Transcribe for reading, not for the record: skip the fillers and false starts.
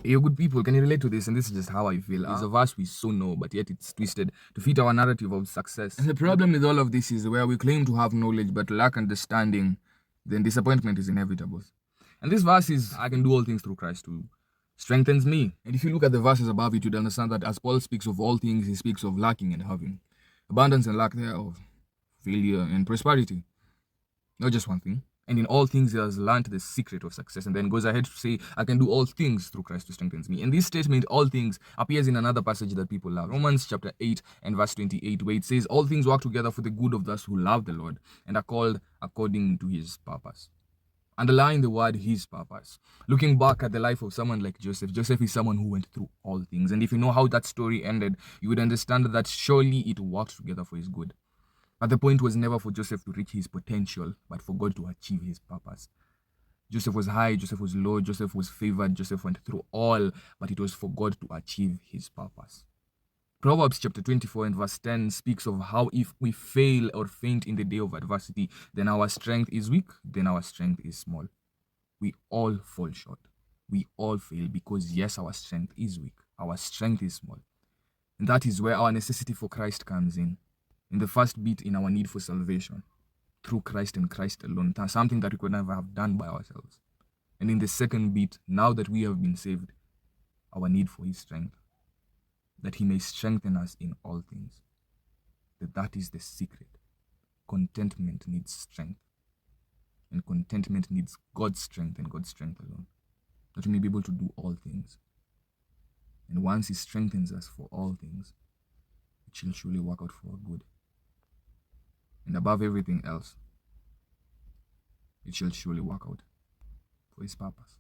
You good people, can you relate to this? And this is just how I feel. It's a verse we so know, but yet it's twisted to fit our narrative of success. And the problem with all of this is where we claim to have knowledge but lack understanding, then disappointment is inevitable. And this verse is, I can do all things through Christ who strengthens me. And if you look at the verses above it, you'd understand that as Paul speaks of all things, he speaks of lacking and having, abundance and lack thereof, failure and prosperity. Not just one thing. And in all things, he has learned the secret of success. And then goes ahead to say, I can do all things through Christ who strengthens me. And this statement, all things, appears in another passage that people love. Romans chapter 8 and verse 28, where it says, all things work together for the good of those who love the Lord and are called according to his purpose. Underline the word his purpose. Looking back at the life of someone like Joseph, Joseph is someone who went through all things. And if you know how that story ended, you would understand that surely it worked together for his good. But the point was never for Joseph to reach his potential, but for God to achieve his purpose. Joseph was high, Joseph was low, Joseph was favored, Joseph went through all, but it was for God to achieve his purpose. Proverbs chapter 24 and verse 10 speaks of how if we fail or faint in the day of adversity, then our strength is weak, then our strength is small. We all fall short. We all fail because, yes, our strength is weak. Our strength is small. And that is where our necessity for Christ comes in the first bit, in our need for salvation through Christ and Christ alone, something that we could never have done by ourselves. And in the second bit, now that we have been saved, our need for his strength, that he may strengthen us in all things. That is the secret. Contentment needs strength, and contentment needs God's strength and God's strength alone, that we may be able to do all things. And once he strengthens us for all things, it shall surely work out for our good. And above everything else, it shall surely work out for his purpose.